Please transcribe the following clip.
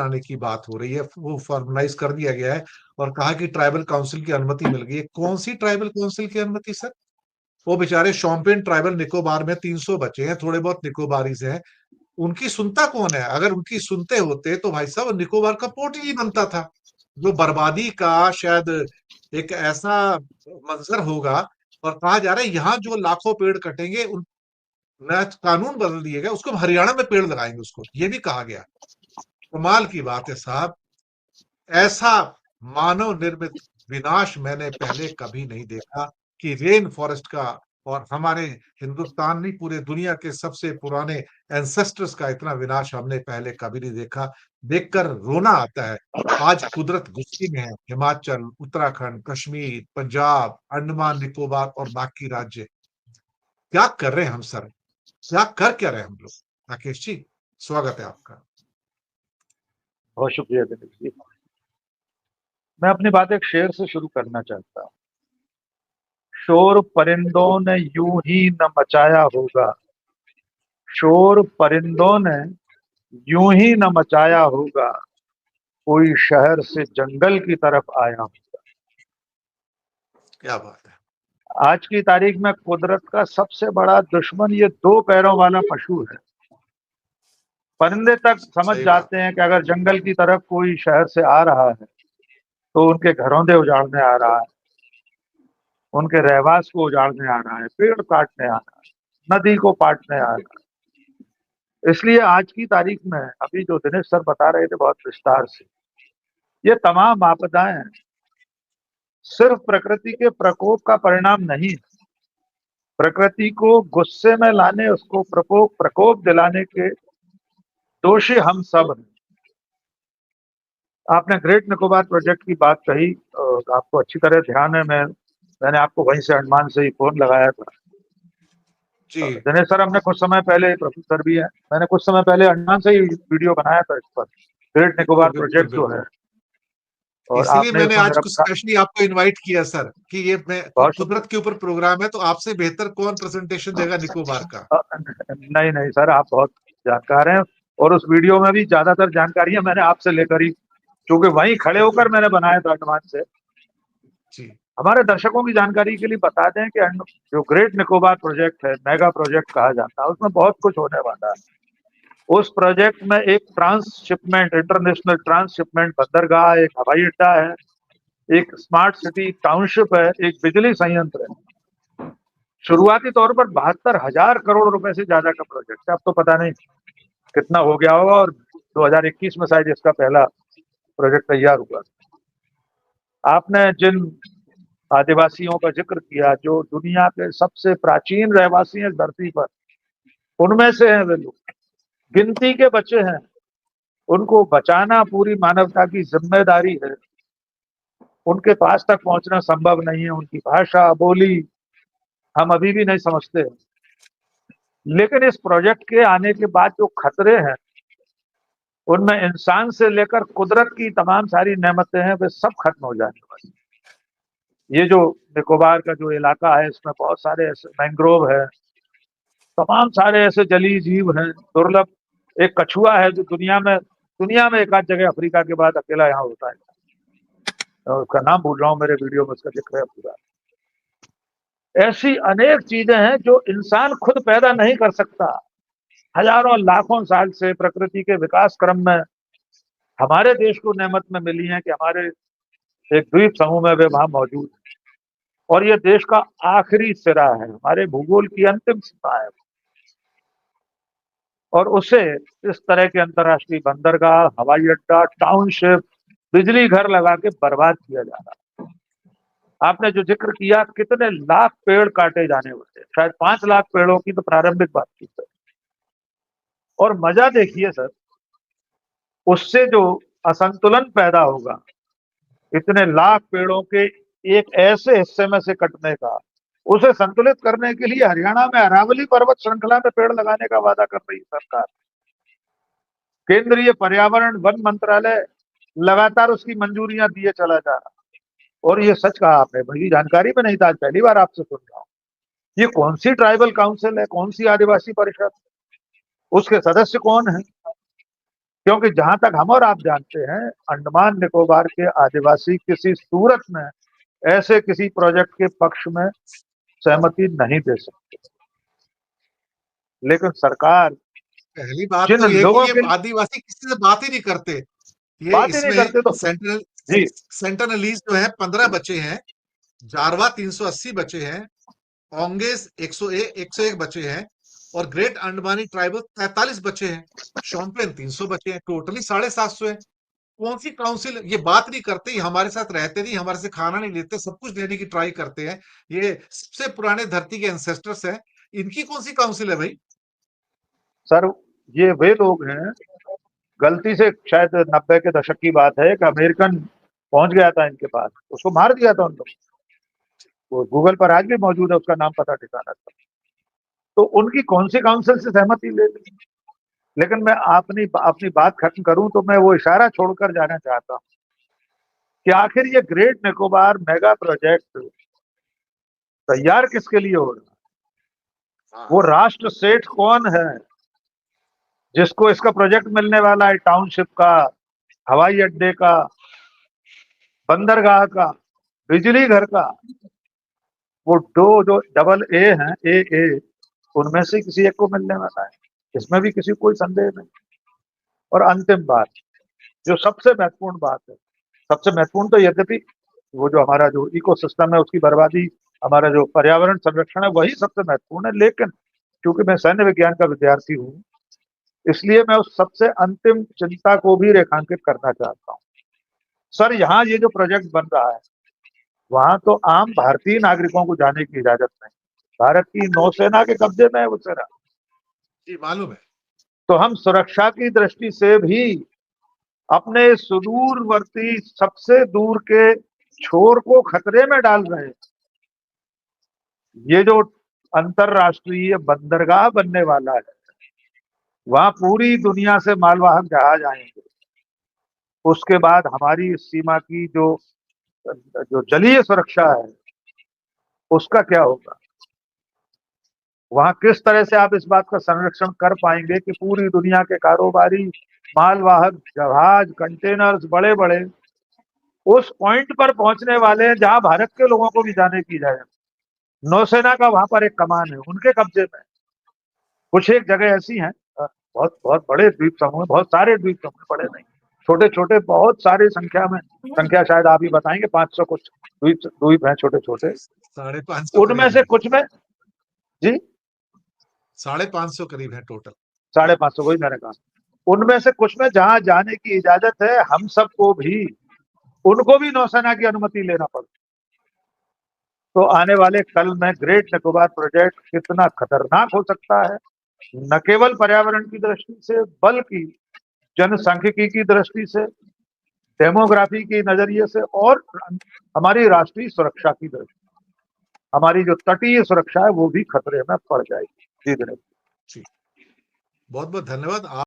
आने की बात हो रही है, वो फॉर्मलाइज कर दिया गया है और कहा कि ट्राइबल काउंसिल की अनुमति मिल गई है। कौन सी ट्राइबल काउंसिल की अनुमति सर? वो बेचारे शोम्पेन ट्राइबल निकोबार में 300 बच्चे हैं, थोड़े बहुत निकोबारीज हैं, उनकी सुनता कौन है? अगर उनकी सुनते होते तो भाई साहब निकोबार का पोर्ट ही नहीं बनता था। जो बर्बादी का शायद एक ऐसा मंजर होगा, और कहा जा रहा है यहाँ जो लाखों पेड़ कटेंगे उन नया कानून बदल दिया गया, उसको हम हरियाणा में पेड़ लगाएंगे, उसको ये भी कहा गया। कमाल की बात है साहब। ऐसा मानव निर्मित विनाश मैंने पहले कभी नहीं देखा कि रेन फॉरेस्ट का और हमारे हिंदुस्तान नहीं पूरे दुनिया के सबसे पुराने एंसेस्टर्स का इतना विनाश हमने पहले कभी नहीं देखा। देखकर रोना आता है। आज कुदरत गुस्से में है। हिमाचल, उत्तराखंड, कश्मीर, पंजाब, अंडमान निकोबार और बाकी राज्य क्या कर रहे हैं हम सर? क्या कर क्या रहे हैं हम लोग? राकेश जी, स्वागत है आपका। बहुत शुक्रिया दिनेश जी। मैं अपनी बात एक शेर से शुरू करना चाहता हूँ। शोर परिंदों ने यूं ही न मचाया होगा, शोर परिंदों ने यूं ही न मचाया होगा, कोई शहर से जंगल की तरफ आया होगा। क्या बात है। आज की तारीख में कुदरत का सबसे बड़ा दुश्मन ये दो पैरों वाला पशु है। परिंदे तक समझ सही बात जाते हैं कि अगर जंगल की तरफ कोई शहर से आ रहा है तो उनके घरौंदे उजाड़ने आ रहा है, उनके रहवास को उजाड़ने आ रहा है, पेड़ काटने आ रहा है, नदी को पाटने आ रहा है। इसलिए आज की तारीख में अभी जो दिनेश सर बता रहे थे बहुत विस्तार से, ये तमाम आपदाएं सिर्फ प्रकृति के प्रकोप का परिणाम नहीं। प्रकृति को गुस्से में लाने, उसको प्रकोप दिलाने के दोषी हम सब हैं। आपने ग्रेट निकोबार प्रोजेक्ट की बात कही, आपको अच्छी तरह ध्यान है। मैंने आपको वहीं से अंडमान से ही फोन लगाया था जी। दिनेश सर। हमने कुछ समय पहले, प्रोफेसर भी है, मैंने कुछ समय पहले अंडमान से ही वीडियो बनाया था इस पर, ग्रेट निकोबार बिल्कुल प्रोजेक्ट जो बिल्कुल। है, और इसीलिए आपने मैंने इसमें आज मेरा कुछ स्पेशली आपको इनवाइट किया सर, कि ये मैं बहुत कुदरत शुक्रिया। के ऊपर प्रोग्राम है, तो आपसे बेहतर कौन प्रेजेंटेशन देगा निकोबार का? नहीं नहीं सर, आप बहुत जानकार हैं, और उस वीडियो में भी ज्यादातर जानकारियां मैंने आपसे लेकर ही, क्योंकि वहीं खड़े होकर मैंने बनाया था अंडमान से। जी। हमारे दर्शकों की जानकारी के लिए बता दें कि जो ग्रेट निकोबार प्रोजेक्ट है, मेगा प्रोजेक्ट कहा जाता है, उसमें बहुत कुछ होने वाला है। उस प्रोजेक्ट में एक ट्रांसशिपमेंट, इंटरनेशनल ट्रांसशिपमेंट बंदरगाह, एक हवाई अड्डा है, एक स्मार्ट सिटी टाउनशिप है, एक बिजली संयंत्र है। शुरुआती तौर पर 72,000 करोड़ रुपए से ज्यादा का प्रोजेक्ट है। अब तो पता नहीं कितना हो गया होगा, और 2021 में शायद इसका पहला प्रोजेक्ट तैयार हुआ। आपने जिन आदिवासियों का जिक्र किया, जो दुनिया के सबसे प्राचीन रहवासी हैं धरती पर, उनमें से हैं वे लोग, गिनती के बच्चे हैं। उनको बचाना पूरी मानवता की जिम्मेदारी है। उनके पास तक पहुंचना संभव नहीं है, उनकी भाषा बोली हम अभी भी नहीं समझते हैं। लेकिन इस प्रोजेक्ट के आने के बाद जो खतरे हैं, उनमें इंसान से लेकर कुदरत की तमाम सारी नेमतें हैं, वे सब खत्म हो जाने वाली। ये जो निकोबार का जो इलाका है, इसमें बहुत सारे ऐसे मैंग्रोव है, तमाम सारे ऐसे जलीय जीव हैं दुर्लभ। एक कछुआ है जो दुनिया में एक आध जगह, अफ्रीका के बाद अकेला यहाँ होता है, और उसका नाम भूल रहा हूँ, मेरे वीडियो में उसका जिक्र है पूरा। ऐसी अनेक चीजें हैं जो इंसान खुद पैदा नहीं कर सकता। हजारों लाखों साल से प्रकृति के विकास क्रम में हमारे देश को नेमत में मिली है कि हमारे एक द्वीप समूह में वे वहां मौजूद है, और ये देश का आखिरी सिरा है, हमारे भूगोल की अंतिम सीमा है। और उसे इस तरह के अंतर्राष्ट्रीय बंदरगाह, हवाई अड्डा, टाउनशिप, बिजली घर लगा के बर्बाद किया जा रहा है। आपने जो जिक्र किया, कितने लाख पेड़ काटे जाने वाले, शायद 5 लाख पेड़ों की तो प्रारंभिक बातचीत है। और मजा देखिए सर, उससे जो असंतुलन पैदा होगा, इतने लाख पेड़ों के एक ऐसे हिस्से में से कटने का, उसे संतुलित करने के लिए हरियाणा में अरावली पर्वत श्रृंखला में पेड़ लगाने का वादा कर रही सरकार। केंद्रीय पर्यावरण वन मंत्रालय लगातार उसकी मंजूरियां दिए चला जा रहा। और ये सच कहा आपने, मेरी जानकारी में नहीं था, आज पहली बार आपसे सुन रहा हूँ। ये कौन सी ट्राइबल काउंसिल है, कौन सी आदिवासी परिषद, उसके सदस्य कौन है, क्योंकि जहां तक हम और आप जानते हैं, अंडमान निकोबार के आदिवासी किसी सूरत में ऐसे किसी प्रोजेक्ट के पक्ष में सहमति नहीं दे सकते। लेकिन सरकार पहली बात जिन तो ये कि लोगों ये के आदिवासी किसी से बात ही नहीं करते। ये बात ही नहीं इसमें करते तो सेंट्रल जी सेंटनलीज जो है 15 बच्चे हैं, जारवा 380 बच्चे हैं, ओंगेस 101 बच्चे हैं और ग्रेट अंडमानी ट्राइबल 43 बच्चे हैं, शोम्पेन 300 बच्चे हैं, टोटली 750 है। कौन सी काउंसिल ये बात नहीं करते, ये हमारे साथ रहते नहीं, हमारे से खाना नहीं लेते, सब कुछ लेने की ट्राई करते हैं। ये सबसे पुराने धरती के एंसेस्टर्स हैं, इनकी कौन सी काउंसिल है भाई? सर, ये वे लोग हैं, गलती से शायद 90 के दशक की बात है, एक अमेरिकन पहुंच गया था इनके पास, उसको मार दिया था उन लोग। वो गूगल पर आज भी मौजूद है, उसका नाम पता ठिकाना था। तो उनकी कौन सी काउंसिल से सहमति ले ली? लेकिन मैं अपनी अपनी बात खत्म करूं तो मैं वो इशारा छोड़कर जाना चाहता हूं कि आखिर ये ग्रेट निकोबार मेगा प्रोजेक्ट तैयार किसके लिए हो रहा है? वो राष्ट्र सेठ कौन है जिसको इसका प्रोजेक्ट मिलने वाला है? टाउनशिप का, हवाई अड्डे का, बंदरगाह का, बिजली घर का? वो दो जो डबल ए हैं, ए उनमें से किसी एक को मिलने वाला है, इसमें भी किसी को कोई संदेह नहीं। और अंतिम बात, जो सबसे महत्वपूर्ण बात है, सबसे महत्वपूर्ण तो यद्यपि वो जो हमारा जो इकोसिस्टम है उसकी बर्बादी, हमारा जो पर्यावरण संरक्षण है वही सबसे महत्वपूर्ण है, लेकिन क्योंकि मैं सैन्य विज्ञान का विद्यार्थी हूँ, इसलिए मैं उस सबसे अंतिम चिंता को भी रेखांकित करना चाहता हूँ। सर, यहाँ ये जो प्रोजेक्ट बन रहा है, वहां तो आम भारतीय नागरिकों को जाने की इजाजत नहीं। भारत की नौसेना के कब्जे में है वो सेना। जी मालूम है। तो हम सुरक्षा की दृष्टि से भी अपने सुदूरवर्ती सबसे दूर के छोर को खतरे में डाल रहे हैं। ये जो अंतरराष्ट्रीय बंदरगाह बनने वाला है, वहां पूरी दुनिया से मालवाहक जहाज आएंगे। उसके बाद हमारी सीमा की जो जो जलीय सुरक्षा है उसका क्या होगा? वहां किस तरह से आप इस बात का संरक्षण कर पाएंगे कि पूरी दुनिया के कारोबारी मालवाहक जहाज, कंटेनर्स बड़े बड़े उस पॉइंट पर पहुंचने वाले हैं जहां भारत के लोगों को भी जाने की इजाजत? नौसेना का वहां पर एक कमान है, उनके कब्जे में। कुछ एक जगह ऐसी हैं, बहुत बहुत बड़े द्वीप समूह, बहुत सारे द्वीप समूह, बड़े नहीं, छोटे छोटे, बहुत सारी संख्या में, संख्या शायद आप ही बताएंगे, 500 कुछ द्वीप द्वीप हैं छोटे छोटे। 550 उनमें करीब से है। कुछ में जी 550 करीब है टोटल। 550, वही मैंने कहा। उनमें से कुछ में जहां जाने की इजाजत है, हम सबको भी, उनको भी नौसेना की अनुमति लेना पड़ता। तो आने वाले कल में ग्रेट निकोबार प्रोजेक्ट कितना खतरनाक हो सकता है, न केवल पर्यावरण की दृष्टि से बल्कि जनसांख्यिकी की दृष्टि से, डेमोग्राफी के नजरिए से, और हमारी राष्ट्रीय सुरक्षा की दृष्टि, हमारी जो तटीय सुरक्षा है वो भी खतरे में पड़ जाएगी। जी दिनेश। जी बहुत बहुत धन्यवाद।